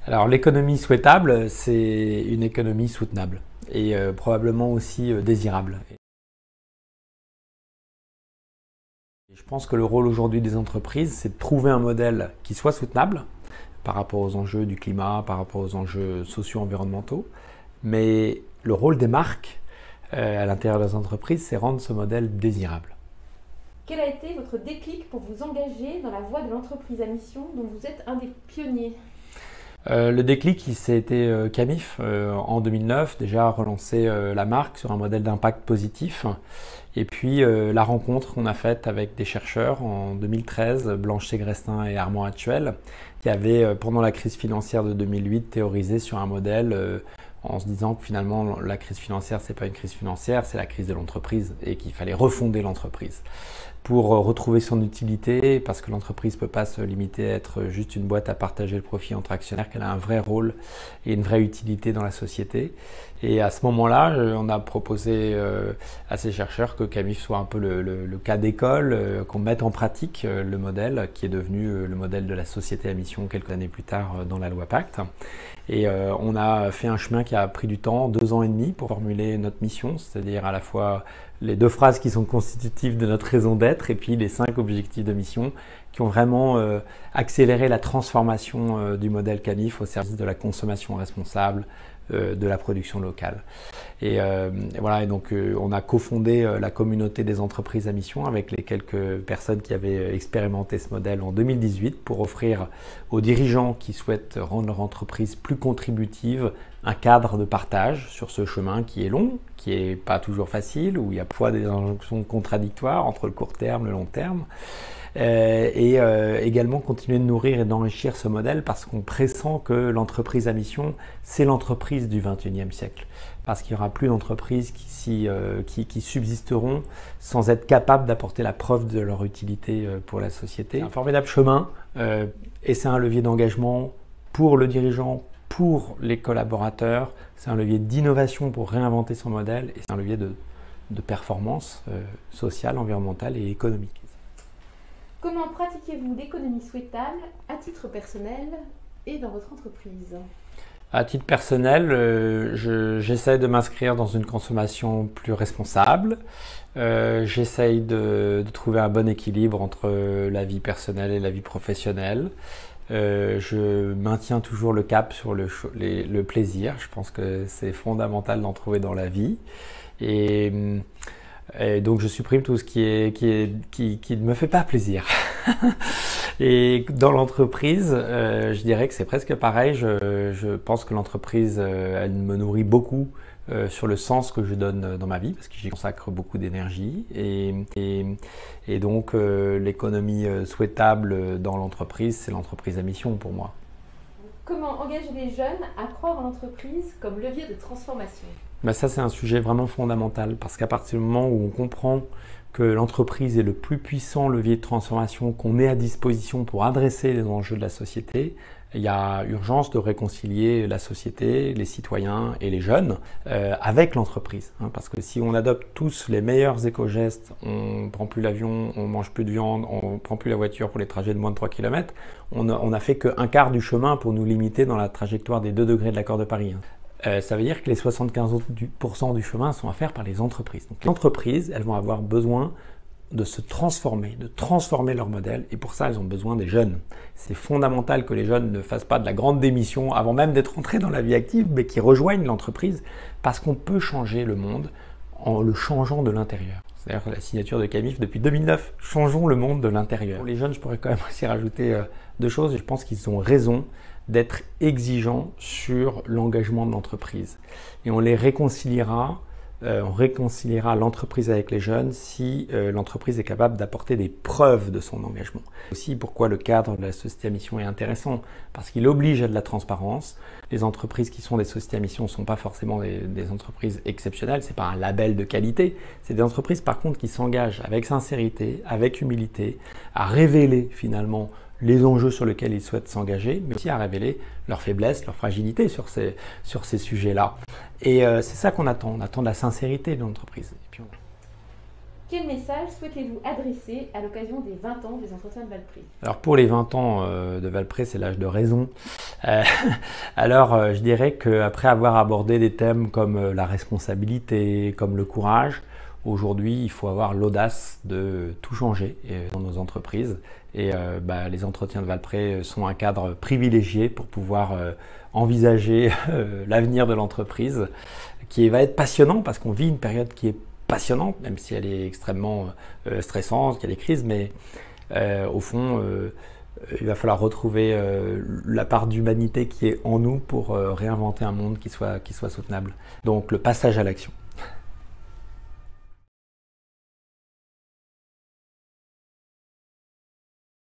Alors l'économie souhaitable, c'est une économie soutenable et probablement aussi désirable. Et je pense que le rôle aujourd'hui des entreprises, c'est de trouver un modèle qui soit soutenable par rapport aux enjeux du climat, par rapport aux enjeux socio-environnementaux. Mais le rôle des marques à l'intérieur des entreprises, c'est rendre ce modèle désirable. Quel a été votre déclic pour vous engager dans la voie de l'entreprise à mission dont vous êtes un des pionniers ? Le déclic, c'était Camif en 2009, déjà relancer la marque sur un modèle d'impact positif. Et puis la rencontre qu'on a faite avec des chercheurs en 2013, Blanche Ségrestin et Armand Hattuel, qui avaient, pendant la crise financière de 2008, théorisé sur un modèle en se disant que finalement la crise financière, c'est pas une crise financière, c'est la crise de l'entreprise et qu'il fallait refonder l'entreprise pour retrouver son utilité, parce que l'entreprise ne peut pas se limiter à être juste une boîte à partager le profit entre actionnaires, qu'elle a un vrai rôle et une vraie utilité dans la société. Et à ce moment-là, on a proposé à ces chercheurs que Camif soit un peu le cas d'école, qu'on mette en pratique le modèle qui est devenu le modèle de la société à mission quelques années plus tard dans la loi Pacte. Et on a fait un chemin qui a pris du temps, 2 ans et demi, pour formuler notre mission, c'est-à-dire à la fois les 2 phrases qui sont constitutives de notre raison d'être et puis les 5 objectifs de mission qui ont vraiment accéléré la transformation du modèle Camif au service de la consommation responsable, de la production locale. Et voilà, et donc on a cofondé la communauté des entreprises à mission avec les quelques personnes qui avaient expérimenté ce modèle en 2018 pour offrir aux dirigeants qui souhaitent rendre leur entreprise plus contributive un cadre de partage sur ce chemin qui est long, qui n'est pas toujours facile, où il y a parfois des injonctions contradictoires entre le court terme et le long terme. Et également continuer de nourrir et d'enrichir ce modèle parce qu'on pressent que l'entreprise à mission, c'est l'entreprise du XXIe siècle. Parce qu'il n'y aura plus d'entreprises qui subsisteront sans être capables d'apporter la preuve de leur utilité pour la société. C'est un formidable chemin et c'est un levier d'engagement pour le dirigeant, pour les collaborateurs. C'est un levier d'innovation pour réinventer son modèle et c'est un levier de performance sociale, environnementale et économique. Comment pratiquez-vous l'économie souhaitable à titre personnel et dans votre entreprise ? À titre personnel, j'essaie de m'inscrire dans une consommation plus responsable. J'essaye de trouver un bon équilibre entre la vie personnelle et la vie professionnelle. Je maintiens toujours le cap sur le plaisir. Je pense que c'est fondamental d'en trouver dans la vie. Et donc je supprime tout ce qui ne me fait pas plaisir. Et dans l'entreprise, je dirais que c'est presque pareil. Je pense que l'entreprise, elle me nourrit beaucoup sur le sens que je donne dans ma vie, parce que j'y consacre beaucoup d'énergie. Et donc l'économie souhaitable dans l'entreprise, c'est l'entreprise à mission pour moi. Comment engager les jeunes à croire en l'entreprise comme levier de transformation ? Ben ça, c'est un sujet vraiment fondamental parce qu'à partir du moment où on comprend que l'entreprise est le plus puissant levier de transformation qu'on ait à disposition pour adresser les enjeux de la société, il y a urgence de réconcilier la société, les citoyens et les jeunes avec l'entreprise. Parce que si on adopte tous les meilleurs éco-gestes, on ne prend plus l'avion, on ne mange plus de viande, on ne prend plus la voiture pour les trajets de moins de 3 km, on n'a fait qu'un quart du chemin pour nous limiter dans la trajectoire des 2 degrés de l'accord de Paris. Ça veut dire que les 75% du chemin sont à faire par les entreprises. Donc les entreprises, elles vont avoir besoin de se transformer, de transformer leur modèle, et pour ça, elles ont besoin des jeunes. C'est fondamental que les jeunes ne fassent pas de la grande démission avant même d'être entrés dans la vie active, mais qu'ils rejoignent l'entreprise, parce qu'on peut changer le monde en le changeant de l'intérieur. C'est-à-dire la signature de Camif depuis 2009, changeons le monde de l'intérieur. Pour les jeunes, je pourrais quand même aussi rajouter 2 choses, et je pense qu'ils ont raison d'être exigeants sur l'engagement de l'entreprise. Et on réconciliera l'entreprise avec les jeunes si l'entreprise est capable d'apporter des preuves de son engagement. Aussi pourquoi le cadre de la société à mission est intéressant, parce qu'il oblige à de la transparence. Les entreprises qui sont des sociétés à mission ne sont pas forcément des entreprises exceptionnelles, ce n'est pas un label de qualité, c'est des entreprises par contre qui s'engagent avec sincérité, avec humilité, à révéler finalement les enjeux sur lesquels ils souhaitent s'engager, mais aussi à révéler leurs faiblesses, leurs fragilités sur ces sujets-là. Et c'est ça qu'on attend, on attend de la sincérité de l'entreprise. Quel message souhaitez-vous adresser à l'occasion des 20 ans des entretiens de Valprix? Alors pour les 20 ans de Valprix, c'est l'âge de raison. Alors je dirais qu'après avoir abordé des thèmes comme la responsabilité, comme le courage, aujourd'hui il faut avoir l'audace de tout changer dans nos entreprises. Et les entretiens de Valprix sont un cadre privilégié pour pouvoir envisager l'avenir de l'entreprise, qui va être passionnant parce qu'on vit une période qui est passionnante, même si elle est extrêmement stressante, qu'il y a des crises, mais au fond, il va falloir retrouver la part d'humanité qui est en nous pour réinventer un monde qui soit soutenable. Donc le passage à l'action.